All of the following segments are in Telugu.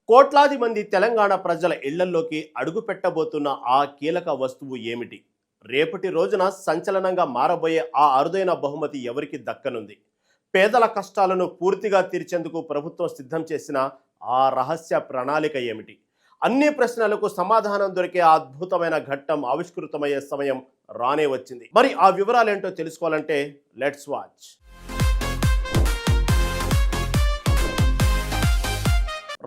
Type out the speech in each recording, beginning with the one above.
కోట్లాది మంది తెలంగాణ ప్రజల ఇళ్లల్లోకి అడుగు పెట్టబోతున్న ఆ కీలక వస్తువు ఏమిటి? రేపటి రోజున సంచలనంగా మారబోయే ఆ అరుదైన బహుమతి ఎవరికి దక్కనుంది? పేదల కష్టాలను పూర్తిగా తీర్చేందుకు ప్రభుత్వం సిద్ధం చేసిన ఆ రహస్య ప్రణాళిక ఏమిటి? అన్ని ప్రశ్నలకు సమాధానం దొరికే ఆ అద్భుతమైన ఘట్టం ఆవిష్కృతమయ్యే సమయం రానే వచ్చింది. మరి ఆ వివరాలేంటో తెలుసుకోవాలంటే లెట్స్ వాచ్.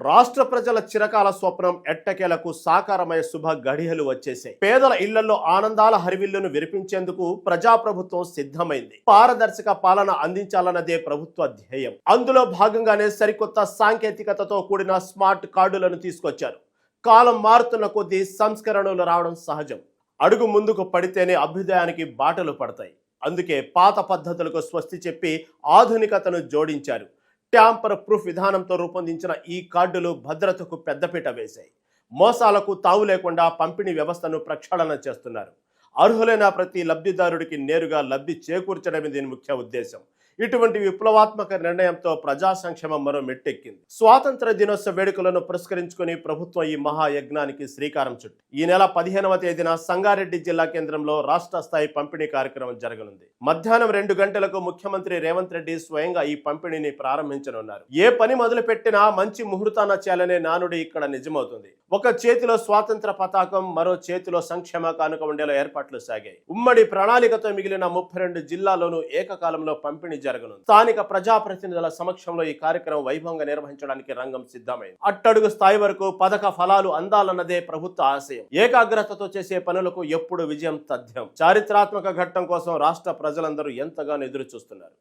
రాష్ట్ర ప్రజల చిరకాల స్వప్నం ఎట్టకేలకు సాకారమయ్యే శుభ గడియలు వచ్చేసాయి. పేదల ఇళ్లలో ఆనందాల హరివిల్లును విరిపించేందుకు ప్రజాప్రభుత్వం సిద్ధమైంది. పారదర్శక పాలన అందించాలన్నదే ప్రభుత్వ ధ్యేయం. అందులో భాగంగానే సరికొత్త సాంకేతికతతో కూడిన స్మార్ట్ కార్డులను తీసుకొచ్చారు. కాలం మారుతున్న కొద్దీ సంస్కరణలు రావడం సహజం. అడుగు ముందుకు పడితేనే అభ్యుదయానికి బాటలు పడతాయి. అందుకే పాత పద్ధతులకు స్వస్తి చెప్పి ఆధునికతను జోడించారు. ట్యాంపర్ ప్రూఫ్ విధానంతో రూపొందించిన ఈ కార్డులు భద్రతకు పెద్దపీట వేశాయి. మోసాలకు తావు లేకుండా పంపిణీ వ్యవస్థను ప్రక్షాళన చేస్తున్నారు. అర్హులైన ప్రతి లబ్ధిదారుడికి నేరుగా లబ్ధి చేకూర్చడమే దీని ముఖ్య ఉద్దేశం. ఇటువంటి విప్లవాత్మక నిర్ణయంతో ప్రజా సంక్షేమం మరో మెట్టెక్కింది. స్వాతంత్ర దినోత్సవ వేడుకలను పురస్కరించుకుని ప్రభుత్వం ఈ మహాయజ్ఞానికి శ్రీకారం చుట్టింది. ఈ నెల 15వ తేదీన సంగారెడ్డి జిల్లా కేంద్రంలో రాష్ట్ర స్థాయి పంపిణీ కార్యక్రమం జరగనుంది. మధ్యాహ్నం 2 గంటలకు ముఖ్యమంత్రి రేవంత్ రెడ్డి స్వయంగా ఈ పంపిణీని ప్రారంభించనున్నారు. ఏ పని మొదలు పెట్టినా మంచి ముహూర్తాన చేయాలనే నానుడి ఇక్కడ నిజమవుతుంది. ఒక చేతిలో స్వాతంత్ర పతాకం, మరో చేతిలో సంక్షేమ కానుక ఉండేలా ఏర్పాట్లు సాగాయి. ఉమ్మడి ప్రణాళికతో మిగిలిన 32 జిల్లాల్లోనూ ఏకకాలంలో పంపిణీ జరగనుంది. స్థానిక ప్రజాప్రతినిధుల సమక్షంలో ఈ కార్యక్రమం వైభవంగా నిర్వహించడానికి రంగం సిద్ధమైంది. అట్టడుగు స్థాయి వరకు పథక ఫలాలు అందాలన్నదే ప్రభుత్వ ఆశయం. ఏకాగ్రతతో చేసే పనులకు ఎప్పుడు విజయం తథ్యం. చారిత్రాత్మక ఘట్టం కోసం రాష్ట్ర ప్రజలందరూ ఎంతగానో ఎదురు చూస్తున్నారు.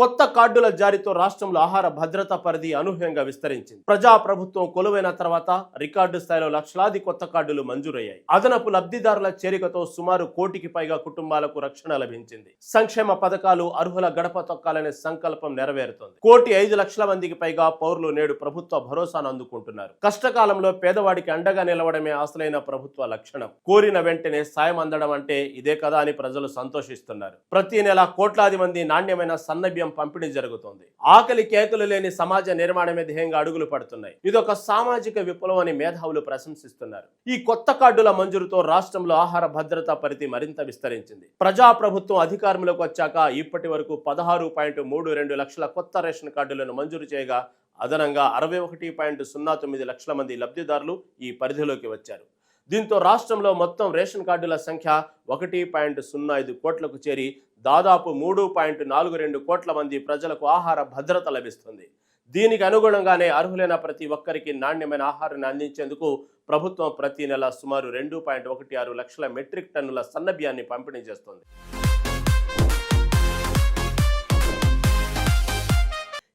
కొత్త కార్డుల జారీతో రాష్ట్రంలో ఆహార భద్రత పరిధి అనూహ్యంగా విస్తరించింది. ప్రజాప్రభుత్వం కొలువైన తర్వాత రికార్డు స్థాయిలో లక్షలాది కొత్త కార్డులు మంజూరయ్యాయి. అదనపు లబ్ధిదారుల చేరికతో సుమారు 1 కోటికి పైగా కుటుంబాలకు రక్షణ లభించింది. సంక్షేమ పథకాలు అర్హుల గడప తొక్కాలనే సంకల్పం నెరవేరుతోంది. 1,05,00,000 మందికి పైగా పౌరులు నేడు ప్రభుత్వ భరోసాను అందుకుంటున్నారు. కష్టకాలంలో పేదవాడికి అండగా నిలవడమే అసలైన ప్రభుత్వ లక్షణం. కోరిన వెంటనే సాయం అందడం అంటే ఇదే కదా అని ప్రజలు సంతోషిస్తున్నారు. ప్రతి నెల కోట్లాది మంది నాణ్యమైన సన్నబియ్యం పంపిణీ జరుగుతోంది. ఆకలి కేకలు లేని సమాజ నిర్మాణమే ధ్యేయంగా అడుగులు పడుతున్నాయి. ఇదొక సామాజిక విప్లవం అని మేధావులు ప్రశంసిస్తున్నారు. ఈ కొత్త కార్డుల మంజూరుతో రాష్ట్రంలో ఆహార భద్రత పరిధి మరింత విస్తరించింది. ప్రజాప్రభుత్వం అధికారంలోకి వచ్చాక ఇప్పటి వరకు 16.32 లక్షల కొత్త రేషన్ కార్డులను మంజూరు చేయగా అదనంగా 61.09 లక్షల మంది లబ్ధిదారులు ఈ పరిధిలోకి వచ్చారు. దీంతో రాష్ట్రంలో మొత్తం రేషన్ కార్డుల సంఖ్య 1.05 కోట్లకు చేరి దాదాపు 3.42 కోట్ల మంది ప్రజలకు ఆహార భద్రత లభిస్తుంది. దీనికి అనుగుణంగానే అర్హులైన ప్రతి ఒక్కరికి నాణ్యమైన ఆహారాన్ని అందించేందుకు ప్రభుత్వం ప్రతి నెల సుమారు 2.16 లక్షల మెట్రిక్ టన్నుల సన్నబియ్యాన్ని పంపిణీ చేస్తుంది.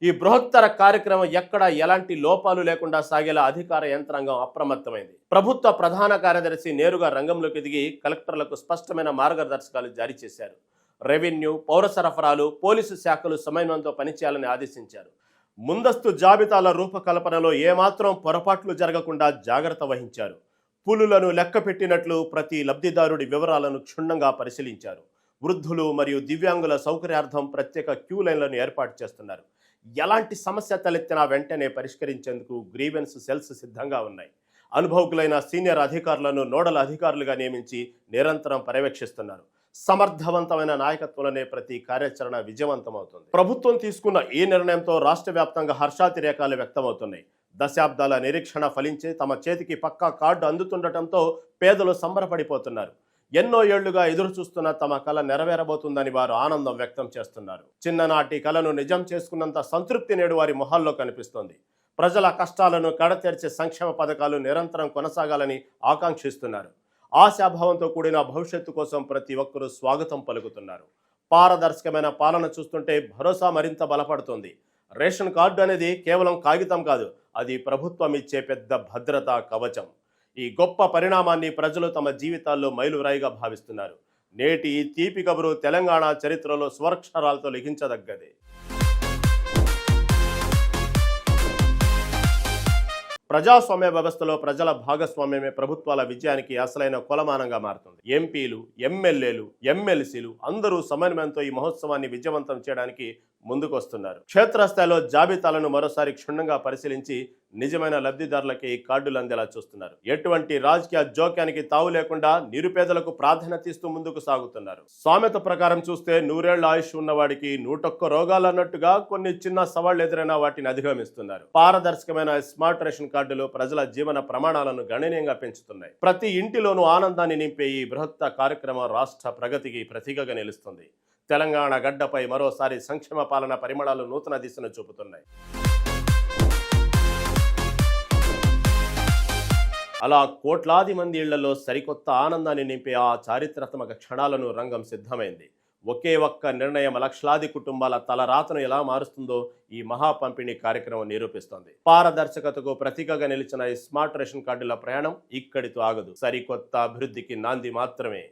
ఈ బృహత్తర కార్యక్రమం ఎక్కడ ఎలాంటి లోపాలు లేకుండా సాగేలా అధికార యంత్రాంగం అప్రమత్తమైంది. ప్రభుత్వ ప్రధాన కార్యదర్శి నేరుగా రంగంలోకి దిగి కలెక్టర్లకు స్పష్టమైన మార్గదర్శకాలు జారీ చేశారు. రెవెన్యూ, పౌర సరఫరాలు, పోలీసు శాఖలు సమన్వయంతో పనిచేయాలని ఆదేశించారు. ముందస్తు జాబితాల రూపకల్పనలో ఏమాత్రం పొరపాట్లు జరగకుండా జాగ్రత్త వహించారు. పులులను లెక్క పెట్టినట్లు ప్రతి లబ్ధిదారుడి వివరాలను క్షుణ్ణంగా పరిశీలించారు. వృద్ధులు మరియు దివ్యాంగుల సౌకర్యార్థం ప్రత్యేక క్యూ లైన్లను ఏర్పాటు చేస్తున్నారు. ఎలాంటి సమస్య తలెత్తినా వెంటనే పరిష్కరించేందుకు గ్రీవెన్స్ సెల్స్ సిద్ధంగా ఉన్నాయి. అనుభవకులైన సీనియర్ అధికారులను నోడల్ అధికారులుగా నియమించి నిరంతరం పర్యవేక్షిస్తున్నారు. సమర్థవంతమైన నాయకత్వంలోనే ప్రతి కార్యాచరణ విజయవంతమవుతుంది. ప్రభుత్వం తీసుకున్న ఈ నిర్ణయంతో రాష్ట్ర వ్యాప్తంగా హర్షాతిరేకాలు వ్యక్తమవుతున్నాయి. దశాబ్దాల నిరీక్షణ ఫలించి తమ చేతికి పక్కా కార్డు అందుతుండటంతో పేదలు సంబరపడిపోతున్నారు. ఎన్నో ఏళ్లుగా ఎదురు చూస్తున్న తమ కళ నెరవేరబోతుందని వారు ఆనందం వ్యక్తం చేస్తున్నారు. చిన్ననాటి కళను నిజం చేసుకున్నంత సంతృప్తి నేడు వారి మొహాల్లో కనిపిస్తోంది. ప్రజల కష్టాలను కడతెర్చే సంక్షేమ పథకాలు నిరంతరం కొనసాగాలని ఆకాంక్షిస్తున్నారు. ఆశాభావంతో కూడిన భవిష్యత్తు కోసం ప్రతి ఒక్కరూ స్వాగతం పలుకుతున్నారు. పారదర్శకమైన పాలన చూస్తుంటే భరోసా మరింత బలపడుతుంది. రేషన్ కార్డు అనేది కేవలం కాగితం కాదు, అది ప్రభుత్వం ఇచ్చే పెద్ద భద్రతా కవచం. ఈ గొప్ప పరిణామాన్ని ప్రజలు తమ జీవితాల్లో మైలురాయిగా భావిస్తున్నారు. నేటి ఈ తీపి కబురు తెలంగాణ చరిత్రలో స్వరక్షరాలతో లిఖించదగ్గదే. ప్రజాస్వామ్య వ్యవస్థలో ప్రజల భాగస్వామ్యమే ప్రభుత్వాల విజయానికి అసలైన కొలమానంగా మారుతుంది. ఎంపీలు, ఎమ్మెల్యేలు, ఎమ్మెల్సీలు అందరూ సమన్వయంతో ఈ మహోత్సవాన్ని విజయవంతం చేయడానికి ముందుకొస్తున్నారు. క్షేత్రస్థాయిలో జాబితాలను మరోసారి క్షుణ్ణంగా పరిశీలించి నిజమైన లబ్ధిదారులకి ఈ కార్డులు అందేలా చూస్తున్నారు. ఎటువంటి రాజకీయ జోక్యానికి తావు లేకుండా నిరుపేదలకు ప్రాధాన్యత ఇస్తూ ముందుకు సాగుతున్నారు. సామెత ప్రకారం చూస్తే 100 ఏళ్ల ఆయుష్ ఉన్నవాడికి 101 రోగాలు అన్నట్టుగా కొన్ని చిన్న సవాళ్లు ఎదురైనా వాటిని అధిగమిస్తున్నారు. పారదర్శకమైన స్మార్ట్ రేషన్ కార్డులు ప్రజల జీవన ప్రమాణాలను గణనీయంగా పెంచుతున్నాయి. ప్రతి ఇంటిలోనూ ఆనందాన్ని నింపే ఈ బృహత్త కార్యక్రమం రాష్ట్ర ప్రగతికి ప్రతీకగా నిలుస్తుంది. తెలంగాణ గడ్డపై మరోసారి సంక్షేమ పాలన పరిమళాలు నూతన దిశను చూపుతున్నాయి. అలా కోట్లాది మంది ఇళ్లలో సరికొత్త ఆనందాన్ని నింపే ఆ చారిత్రాత్మక క్షణాలను రంగం సిద్ధమైంది. ఒకే ఒక్క నిర్ణయం లక్షలాది కుటుంబాల తలరాతను ఎలా మారుస్తుందో ఈ మహా పంపిణీ కార్యక్రమం నిరూపిస్తోంది. పారదర్శకతకు ప్రతీకగా నిలిచిన ఈ స్మార్ట్ రేషన్ కార్డుల ప్రయాణం ఇక్కడితో ఆగదు. సరికొత్త అభివృద్ధికి నాంది మాత్రమే.